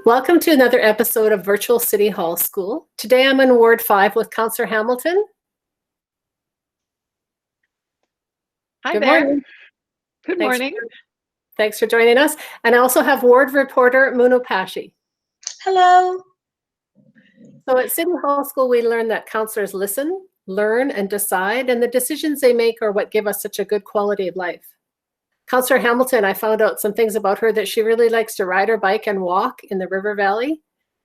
Welcome to another episode of Virtual City Hall School. Today I'm in Ward 5 with Councillor Hamilton. Hi Good there. morning. Good morning. Thanks for joining us. And I also have Ward reporter Muno Pashi. Hello. So at City Hall School, we learn that councillors listen, learn, and decide, and the decisions they make are what give us such a good quality of life. Councillor Hamilton, I found out some things about her, that she really likes to ride her bike and walk in the River Valley.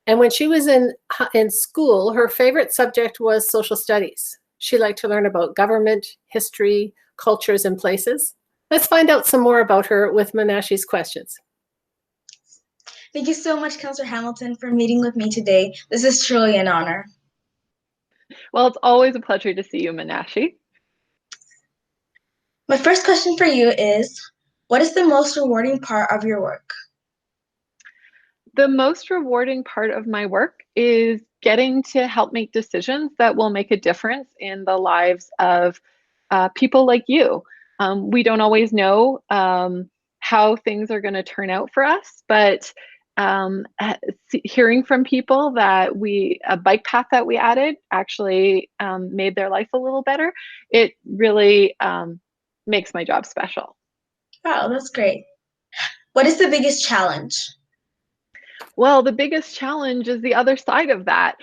And when she was in school, her favorite subject was social studies. She liked to learn about government, history, cultures, and places. Let's find out some more about her with Menashe's questions. Thank you so much, Councillor Hamilton, for meeting with me today. This is truly an honor. Well, it's always a pleasure to see you, Menashe. My first question for you is, what is the most rewarding part of your work? The most rewarding part of my work is getting to help make decisions that will make a difference in the lives of people like you. We don't always know how things are going to turn out for us, but hearing from people that a bike path that we added actually made their life a little better, it really makes my job special. Wow, that's great. What is the biggest challenge? Well, the biggest challenge is the other side of that.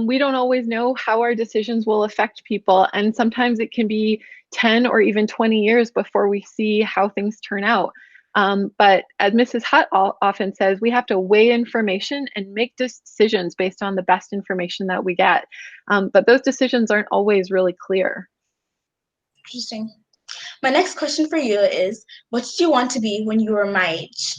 We don't always know how our decisions will affect people, and sometimes it can be 10 or even 20 years before we see how things turn out. But as Mrs. Hutt often says, we have to weigh information and make decisions based on the best information that we get. But those decisions aren't always really clear. Interesting. My next question for you is, what did you want to be when you were my age?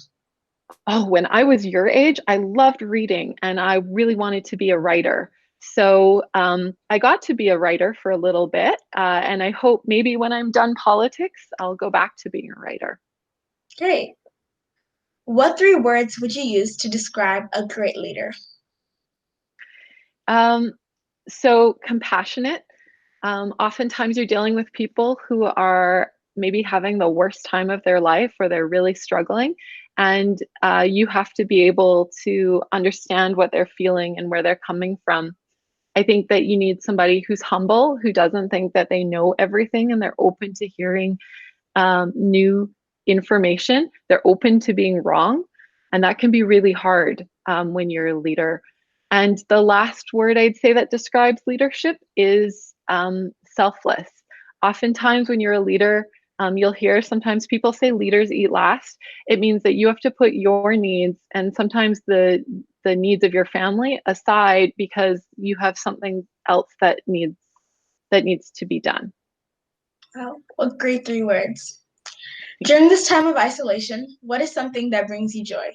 Oh, when I was your age, I loved reading and I really wanted to be a writer. So I got to be a writer for a little bit, and I hope maybe when I'm done politics, I'll go back to being a writer. Great. What 3 words would you use to describe a great leader? So compassionate. Oftentimes you're dealing with people who are maybe having the worst time of their life, or they're really struggling, and you have to be able to understand what they're feeling and where they're coming from. I think that you need somebody who's humble, who doesn't think that they know everything, and they're open to hearing new information. They're open to being wrong, and that can be really hard when you're a leader. And the last word I'd say that describes leadership is selfless. Oftentimes when you're a leader, you'll hear sometimes people say leaders eat last. It means that you have to put your needs and sometimes the needs of your family aside because you have something else that needs to be done. Wow, what great 3 words. During this time of isolation, what is something that brings you joy?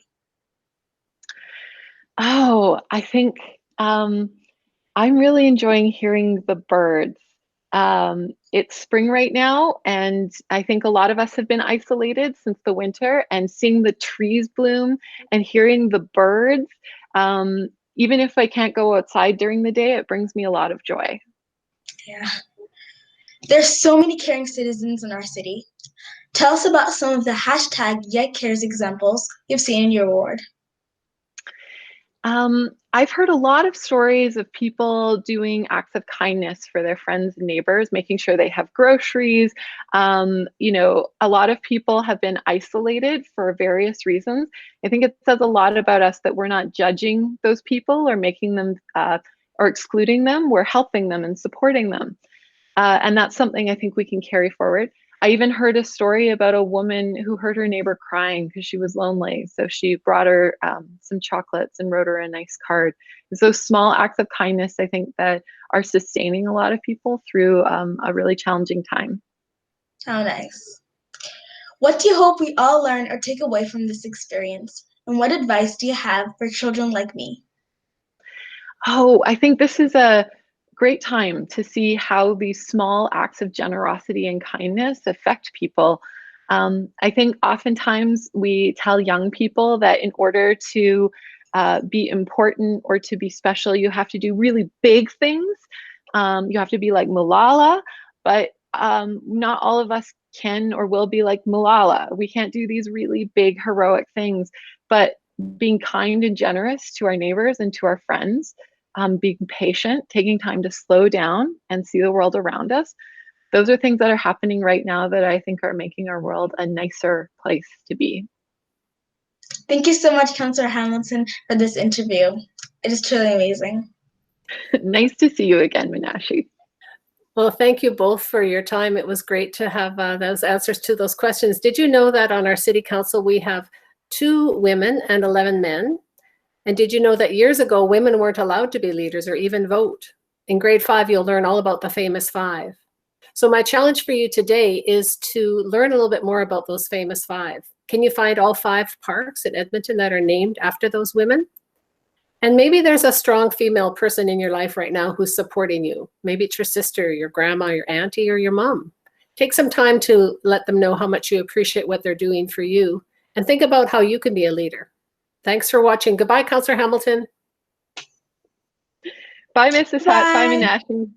Oh, I think I'm really enjoying hearing the birds. It's spring right now, and I think a lot of us have been isolated since the winter, and seeing the trees bloom and hearing the birds, even if I can't go outside during the day, it brings me a lot of joy. Yeah. There's so many caring citizens in our city. Tell us about some of the #YetCares examples you've seen in your ward. I've heard a lot of stories of people doing acts of kindness for their friends and neighbors, making sure they have groceries. You know, a lot of people have been isolated for various reasons. I think it says a lot about us that we're not judging those people or making them or excluding them. We're helping them and supporting them. And that's something I think we can carry forward. I even heard a story about a woman who heard her neighbor crying because she was lonely. So she brought her some chocolates and wrote her a nice card. It's those small acts of kindness, I think, that are sustaining a lot of people through a really challenging time. How nice. What do you hope we all learn or take away from this experience? And what advice do you have for children like me? Oh, I think this is a great time to see how these small acts of generosity and kindness affect people. I think oftentimes we tell young people that in order to be important or to be special, you have to do really big things. You have to be like Malala, but not all of us can or will be like Malala. We can't do these really big heroic things, but being kind and generous to our neighbors and to our friends, being patient, taking time to slow down and see the world around us. Those are things that are happening right now that I think are making our world a nicer place to be. Thank you so much, Councillor Hamilton, for this interview. It is truly amazing. Nice to see you again, Minashi. Well, thank you both for your time. It was great to have those answers to those questions. Did you know that on our city council, we have 2 women and 11 men? And did you know that years ago, women weren't allowed to be leaders or even vote? In grade 5, you'll learn all about the famous 5. So my challenge for you today is to learn a little bit more about those famous 5. Can you find all 5 parks in Edmonton that are named after those women? And maybe there's a strong female person in your life right now who's supporting you. Maybe it's your sister, your grandma, your auntie, or your mom. Take some time to let them know how much you appreciate what they're doing for you, and think about how you can be a leader. Thanks for watching. Goodbye, Councillor Hamilton. Bye, Mrs. Hutt. Bye, Bye. Minashi.